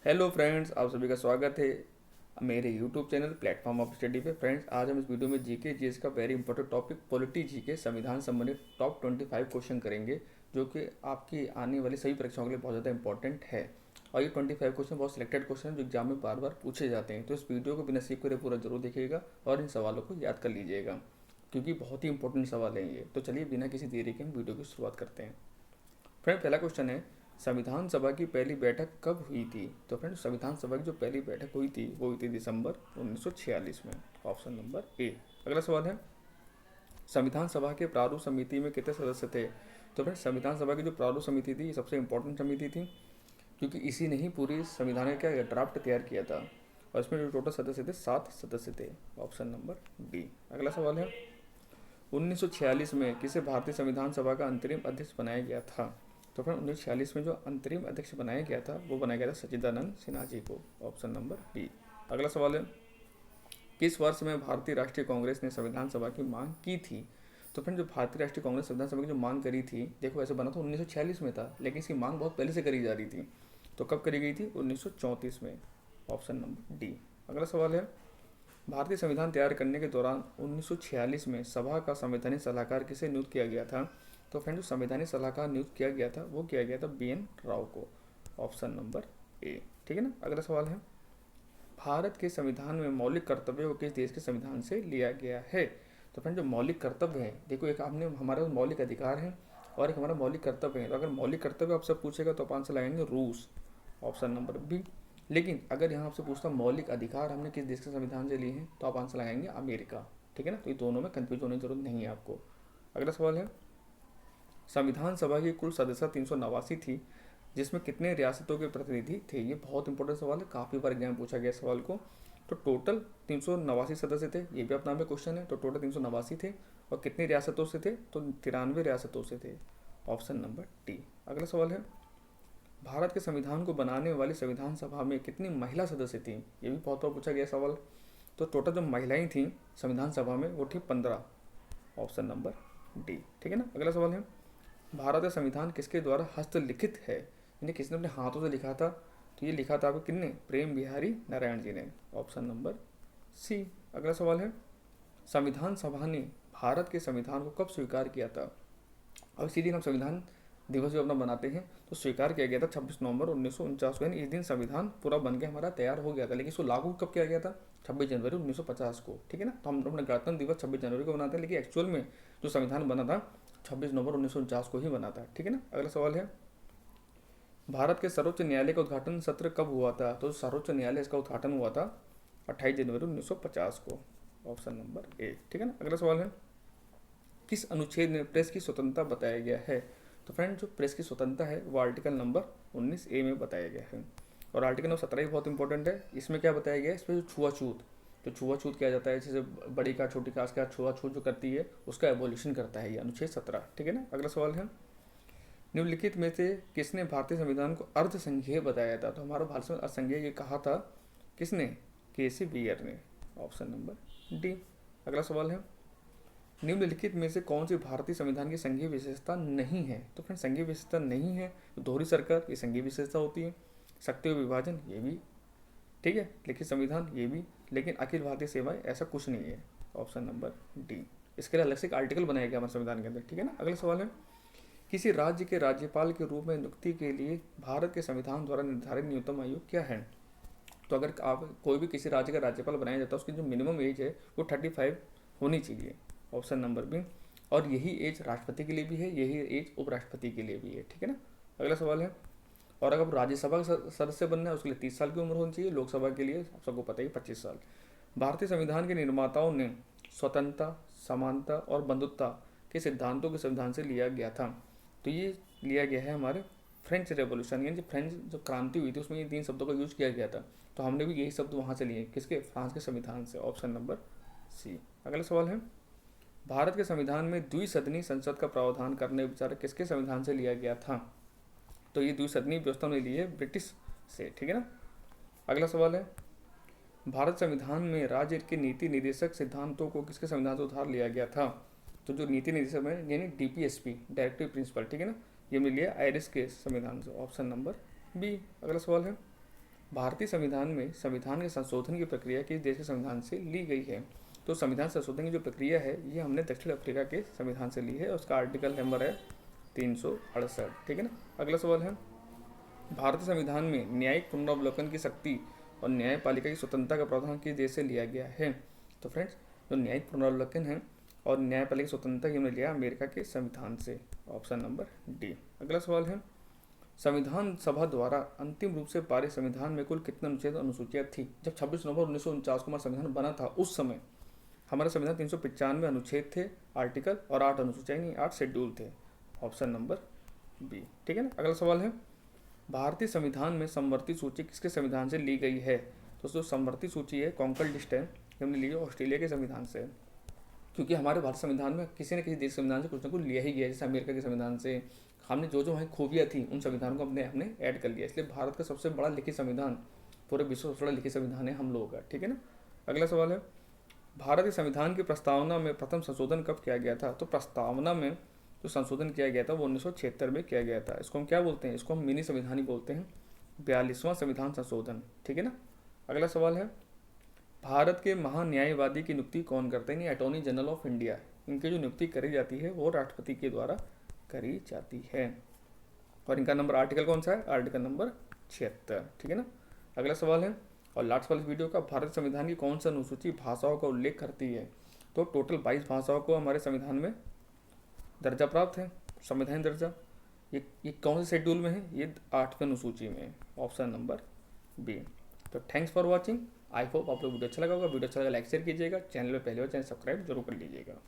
Hello friends, आप सभी का स्वागत है मेरे YouTube channel platform of study पे। फ्रेंड्स, आज हम इस वीडियो में जीके जीएस का very important topic polity GK संविधान संबंधित टॉप 25 क्वेश्चन करेंगे, जो कि आपकी आने वाली सभी परीक्षाओं के लिए बहुत ज़्यादा इंपॉर्टेंट है। और ये 25 क्वेश्चन बहुत सिलेक्टेड क्वेश्चन जो एग्जाम में बार बार पूछे जाते हैं, तो इस वीडियो को बिना स्किप करे पूरा जरूर देखिएगा और इन सवालों को याद कर लीजिएगा, क्योंकि बहुत ही इंपॉर्टेंट सवाल हैं ये। तो चलिए बिना किसी देरी के हम वीडियो की शुरुआत करते हैं। फ्रेंड, पहला क्वेश्चन है, संविधान सभा की पहली बैठक कब हुई थी? तो फ्रेंड, संविधान सभा की जो पहली बैठक हुई थी वो हुई थी दिसंबर 1946 में। Option number A. अगला सवाल है, संविधान सभा के प्रारूप समिति में कितने सदस्य थे? तो फ्रेंड, संविधान सभा की जो प्रारूप समिति थी ये सबसे इंपॉर्टेंट समिति थी, क्योंकि इसी ने ही पूरी संविधान का ड्राफ्ट तैयार किया था। और इसमें जो टोटल सदस्य थे 7 सदस्य थे। Option number B. अगला सवाल है, 1946 में किसे भारतीय संविधान सभा का अंतरिम अध्यक्ष बनाया गया था? तो फिर 1946 में जो अंतरिम अध्यक्ष बनाया गया था वो बनाया गया था सच्चिदानंद सिन्हा जी को। Option number B. अगला सवाल है, किस वर्ष में भारतीय राष्ट्रीय कांग्रेस ने संविधान सभा की मांग की थी? तो फ्रेंड, जो भारतीय राष्ट्रीय कांग्रेस संविधान सभा की जो मांग करी थी, देखो ऐसे बना था 1946 में था, लेकिन इसकी मांग बहुत पहले से करी जा रही थी। तो कब करी गई थी? 1934 में। Option number D. अगला सवाल है, भारतीय संविधान तैयार करने के दौरान 1946 में सभा का संवैधानिक सलाहकार किसे नियुक्त किया गया था? तो फ्रेंड, जो संवैधानिक सलाहकार नियुक्त किया गया था वो किया गया था BN राव को। Option number A. ठीक है ना। अगला सवाल है, भारत के संविधान में मौलिक कर्तव्य को किस देश के संविधान से लिया गया है? तो फ्रेंड, जो मौलिक कर्तव्य है, देखो एक आपने हमारा मौलिक अधिकार है और एक हमारा मौलिक कर्तव्य है। तो अगर मौलिक कर्तव्य आपसे पूछेगा तो आप आंसर लगाएंगे रूस। Option number B. लेकिन अगर यहाँ आपसे पूछता मौलिक अधिकार हमने किस देश के संविधान से लिए हैं, तो आप आंसर लगाएंगे अमेरिका। ठीक है ना। तो ये दोनों में कंफ्यूज होने की जरूरत नहीं है आपको। अगला सवाल है, संविधान सभा की कुल सदस्यता 389 थी, जिसमें कितने रियासतों के प्रतिनिधि थे? ये बहुत इंपॉर्टेंट सवाल है, काफ़ी बार एग्जाम में पूछा गया सवाल को। तो टोटल 389 सदस्य थे, ये भी अपना में क्वेश्चन है। तो टोटल 389 थे, और कितनी रियासतों से थे? तो 93 रियासतों से थे। Option number D. अगला सवाल है, भारत के संविधान को बनाने वाली संविधान सभा में कितनी महिला सदस्य थी? ये भी बहुत बार पूछा गया सवाल। तो टोटल जो महिलाएं थी संविधान सभा में वो थी 15। Option number D. ठीक है ना। अगला सवाल है, भारत का संविधान किसके द्वारा हस्तलिखित है? यानी किसने अपने हाथों से लिखा था? तो ये लिखा था आपको किसने? प्रेम बिहारी नारायण जी ने। Option number C. अगला सवाल है, संविधान सभा ने भारत के संविधान को कब स्वीकार किया था? अब इसी दिन हम संविधान दिवस जो अपना बनाते हैं, तो स्वीकार किया गया था 26 नवंबर 1949 को। यानी इस दिन संविधान पूरा बन के हमारा तैयार हो गया था, लेकिन इसको लागू कब किया गया था? 26 जनवरी 1950 को। ठीक है ना। तो हम अपना गणतंत्र दिवस 26 जनवरी को बनाते हैं, लेकिन एक्चुअल में जो संविधान बना था 26 नवंबर 1949 को ही बना था। ठीक है ना। अगला सवाल है, भारत के सर्वोच्च न्यायालय का उद्घाटन सत्र कब हुआ था? तो सर्वोच्च न्यायालय इसका उद्घाटन हुआ था 28 जनवरी 1950 को। Option number A. ठीक है ना। अगला सवाल है, किस अनुच्छेद में प्रेस की स्वतंत्रता बताया गया है? तो फ्रेंड, जो प्रेस की स्वतंत्रता है वो आर्टिकल नंबर 19A में बताया गया है। और आर्टिकल नंबर 17 भी बहुत इंपॉर्टेंट है। इसमें क्या बताया गया है? इसमें जो छुआछूत, जो छुआछूत किया जाता है, जैसे बड़ी का छोटी कास्ट का छुआछूत जो करती है उसका एबोल्यूशन करता है ये अनुच्छेद 17। ठीक है ना। अगला सवाल है, निम्नलिखित में से किसने भारतीय संविधान को अर्थसंघीय बताया था? तो हमारा भारत में अर्थसंघीय ये कहा था किसने? KC बियर ने। Option number D. अगला सवाल है, निम्नलिखित में से कौन सी भारतीय संविधान की संघीय विशेषता नहीं है? तो फ्रेंड, संघीय विशेषता नहीं है तो दोहरी सरकार ये संघीय विशेषता होती है, शक्ति विभाजन ये भी, ठीक है, लिखित संविधान ये भी, लेकिन अखिल भारतीय सेवाएं ऐसा कुछ नहीं है। Option number D. इसके लिए अलग से एक आर्टिकल बनाया गया हमारे संविधान के अंदर। ठीक है ना। अगला सवाल है, किसी राज्य के राज्यपाल के रूप में नियुक्ति के लिए भारत के संविधान द्वारा निर्धारित न्यूनतम आयु क्या है? तो अगर आप कोई भी किसी राज्य का राज्यपाल बनाया जाता है, उसकी जो मिनिमम एज है वो 35 होनी चाहिए। Option number B. और यही एज राष्ट्रपति के लिए भी है, यही एज उपराष्ट्रपति के लिए भी है। ठीक है ना। अगला सवाल है, और अगर राज्यसभा का सदस्य बनना है उसके लिए 30 साल की उम्र होनी चाहिए, लोकसभा के लिए आप सबको पता ही 25 साल। भारतीय संविधान के निर्माताओं ने स्वतंत्रता, समानता और बंधुत्व के सिद्धांतों के संविधान से लिया गया था। तो ये लिया गया है हमारे फ्रेंच रेवोल्यूशन, यानी फ्रेंच जो क्रांति हुई थी उसमें ये 3 शब्दों का यूज किया गया था। तो हमने भी यही शब्द वहाँ से लिए, किसके? फ्रांस के संविधान से। Option number C. अगला सवाल है, भारत के संविधान में द्विसदनीय संसद का प्रावधान करने विचार किसके संविधान से लिया गया था? तो ये द्विसदनीय व्यवस्था ने ली है ब्रिटिश से। ठीक है ना। अगला सवाल है, भारत संविधान में राज्य के नीति निर्देशक सिद्धांतों को किसके संविधान से उधार लिया गया था? तो जो नीति निर्देशक है यानी DPSP, डायरेक्टिव प्रिंसिपल, ठीक है ना, ये हमने लिया आयरिश के संविधान से। Option number B. अगला सवाल है, भारतीय संविधान में संविधान के संशोधन की प्रक्रिया किस देश के संविधान से ली गई है? तो संविधान संशोधन की जो प्रक्रिया है ये हमने दक्षिण अफ्रीका के संविधान से ली है, उसका आर्टिकल नंबर है 368। ठीक है ना। अगला सवाल है, भारतीय संविधान में न्यायिक पुनरावलोकन की शक्ति और न्यायपालिका की स्वतंत्रता का प्रावधान किस देश से लिया गया है? तो फ्रेंड्स, जो न्यायिक पुनरावलोकन है और न्यायपालिका की स्वतंत्रता की हमने लिया अमेरिका के संविधान से, ऑप्शन नंबर डी। अगला सवाल है, संविधान सभा द्वारा अंतिम रूप से पारित संविधान में कुल कितने अनुच्छेद अनुसूचियाँ थी? जब 26 नवंबर 1949 को हमारा संविधान बना था उस समय हमारा संविधान 395 अनुच्छेद थे आर्टिकल और 8 अनुसूचियाँ यानी 8 शेड्यूल थे, ऑप्शन नंबर बी। ठीक है ना। अगला सवाल है, भारतीय संविधान में समवर्ती सूची किसके संविधान से ली गई है? तो जो समवर्ती सूची है कॉन्कर्ड लिस्ट है, हमने ली है ऑस्ट्रेलिया के संविधान से, क्योंकि हमारे भारत संविधान में किसी न किसी देश संविधान से कुछ ना कुछ लिया ही गया है। जैसे अमेरिका के संविधान से हमने जो जो वहाँ खूबियाँ थी उन संविधानों को हमने ऐड कर लिया, इसलिए भारत का सबसे बड़ा लिखित संविधान, पूरे विश्व सबसे बड़ा लिखित संविधान है हम लोगों का। ठीक है ना। अगला सवाल है, भारत के संविधान की प्रस्तावना में प्रथम संशोधन कब किया गया था? तो प्रस्तावना में जो संशोधन किया गया था वो 1976 में किया गया था। इसको हम क्या बोलते हैं? इसको हम मिनी संविधान ही बोलते हैं, 42वां संविधान संशोधन। ठीक है ना। अगला सवाल है, भारत के महान्यायवादी की नियुक्ति कौन करते हैं? अटॉर्नी जनरल ऑफ इंडिया, इनकी जो नियुक्ति करी जाती है वो राष्ट्रपति के द्वारा करी जाती है। और इनका नंबर आर्टिकल कौन सा है? Article number 76। ठीक है ना। अगला सवाल है, और लास्ट वाले वीडियो का, भारत संविधान की कौन सा अनुसूची भाषाओं का उल्लेख करती है? तो टोटल 22 भाषाओं को हमारे संविधान में दर्जा प्राप्त है, संवैधानिक दर्जा। ये कौन से शेड्यूल में है? ये 8वें अनुसूची में है, ऑप्शन नंबर बी। तो thanks for watching. I hope आप लोग वीडियो अच्छा लगा होगा। वीडियो अच्छा लगा लाइक शेयर कीजिएगा, चैनल पर पहले बार चैनल सब्सक्राइब जरूर कर लीजिएगा।